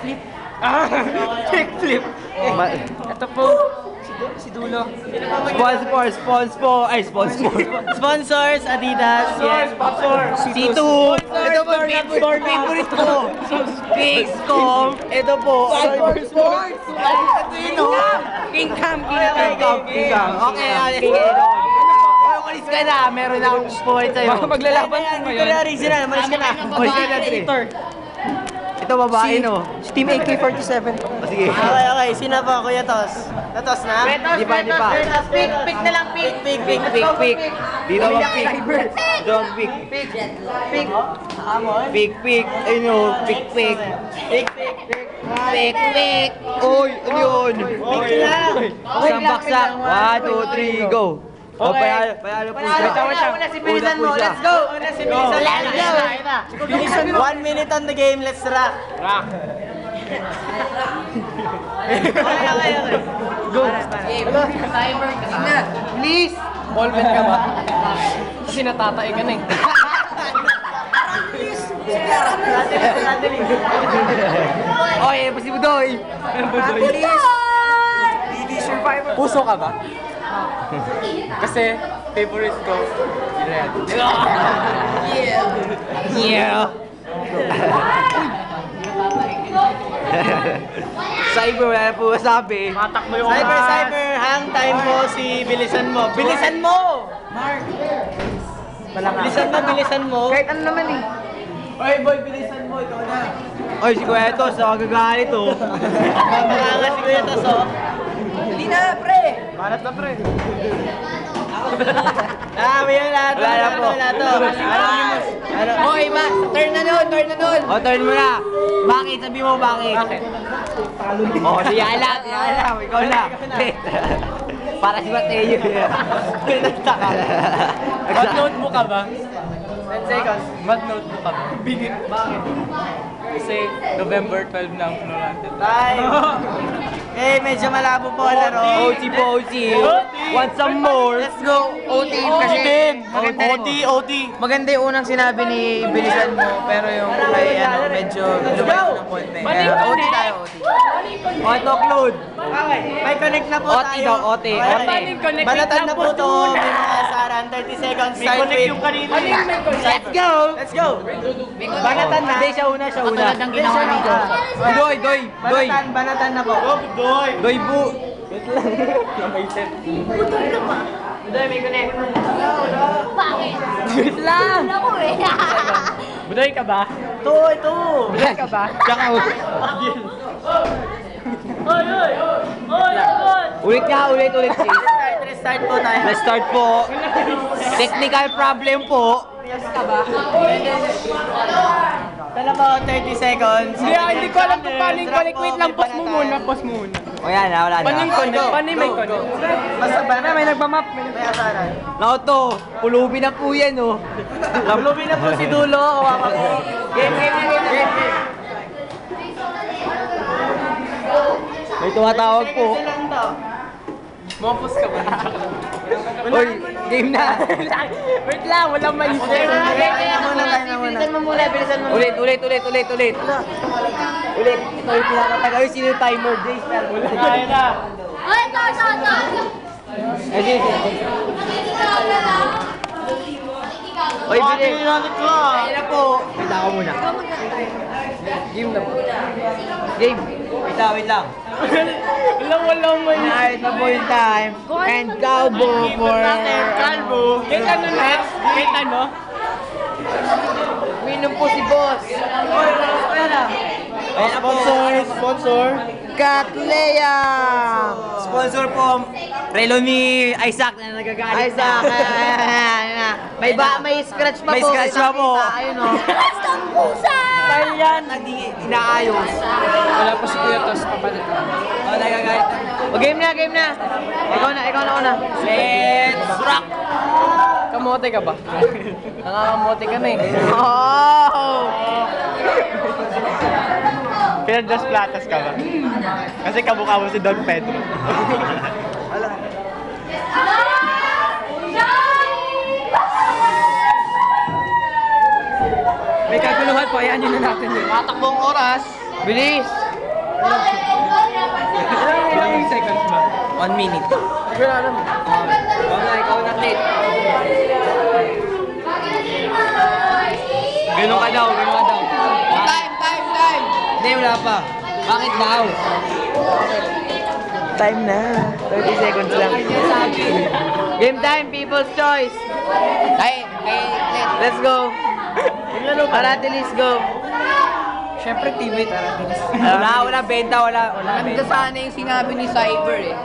Kickflip. Kickflip. Ito po, si Dulo. Sponsors, Adidas. Yes, sponsor. C2. Ito po, favorite ko. Pixcom. Ito po. Sports. Ito yun. Kingcam. Okay, umalis ka na. Meron na akong sport sa'yo. Maglalaban ko ngayon. Ito na original. Umalis ka na. Umalis ka na, Dre. Ito babae, no? Si Team AK-47. Sige. Okay. Sino po, Kuya Tos? Natos na? Di pa. Pick na lang, pick. Dito ang pick. Dito ang pick. Pick. Ayun o, pick. Pick. Oy, ano yun? Pick lang. Isang baksak. 1, 2, 3, go. O, payalo po siya. Una si Bilisan mo, let's go. Let's go. 1 minute on the game, let's rock. Okay. Go. Timer ka na. Please. Ballman ka ba? Kasi natatay ka na eh. Oy, si Budoy. DD Survivor. Puso ka ba? Kasi favorite ko, red. Yeah. Cyber, wala po masabi. Matakbo yung Cyber, hang time mo si Bilisan mo. Bilisan mo! Bilisan mo. Kahit ano naman eh. Oy, boy, bilisan mo. Ikaw na. Oy, si Kuya Tos, nakagagalit oh. Baka si Kuya Tos, oh. Hindi na, pre! Banat na, pre. May lahat. Wala na po. Okay, ma. Turn na nun. O, turn mo na. Bakit? Sabi mo bakit? O, si Alam. Ikaw na. Para si Mateo. Nagtaka. Mat notebook ka ba? 10 seconds. Mat notebook ka ba? Bigit. Bakit? Kasi November 12 na ang Florante. Time. Medyo malabo po ang laro. OT po, OT. Want some more? Let's go. OT kasi OT. maganda yung unang sinabi ni Bilisan mo, pero yung kay medyo lumabas ng konti. Kaya OT tayo, OT. Auto-upload. Okay. May connect na po OT tayo. daw, OT. Banatan na po to. Saran, 30 seconds. Start with. Let's go. Banatan na. Hindi, siya una. Doy. Banatan na po. Doy bu. Doy, may connect. Wait lang! Buday ka ba? Ito. Buday ka ba? Ulit. Restart po tayo. Let's start po. Technical problem po. Dalawa, 30 seconds. Hindi ko alam kung paano yung connect. Wait lang, pause mo muna. O yan, wala na. Paano yung connect? Paano yung may connect? Basta ba na? May nagmamap. May asaran. Naku to, pulubi na po yan oh. Lubi na po si Dulo. Hawakan ko. Game. May tumatawag po. Seconds lang to. Mopos ka ba? Oy, game na. Wait lang, walang mali. Bilisan mo muna. Ulit. Ulit, pinakatagal yung sino yung timer, Jace. Kaya na. Sige. Oy, bili. Ayun na po. Wait ako muna. Game na po. Game. Wait lang. Walang mali. Night na po yung time. And Calbo for... Kahit ano next? Kahit ano? Minom po si boss. Ayun na po. Sponsor. Catlea! Sponsor po, relo ni Isaac na nagagalit. Isaac, may scratch pa po. May scratch pa po. Ayun o. Scratch ng pusa! Dahil yan, inaayos. Wala pa si Kuya Tos papalit. Oh, nagagalit. O, game na. Ikaw na una. Let's rock! Kamote ka ba? Nakakamote ka na eh. Oh! Pinagdas platas ka ba? Kasi kamukha mo si Don Pedro. May kaguluhan po, ayan yun na natin. Tatakbong oras. Bilis! Ilang seconds ba? 1 minute. Hindi ko na alam. Ikaw na, Tit. Ganun ka daw. Time! Hindi, wala pa. Bakit daw? Time na. 30 seconds lang. Game time, people's choice. Let's go. Aratilis, go. Siyempre, teammate, Aratilis. Wala benta, wala. Ganda sana yung sinabi ni Cyber eh.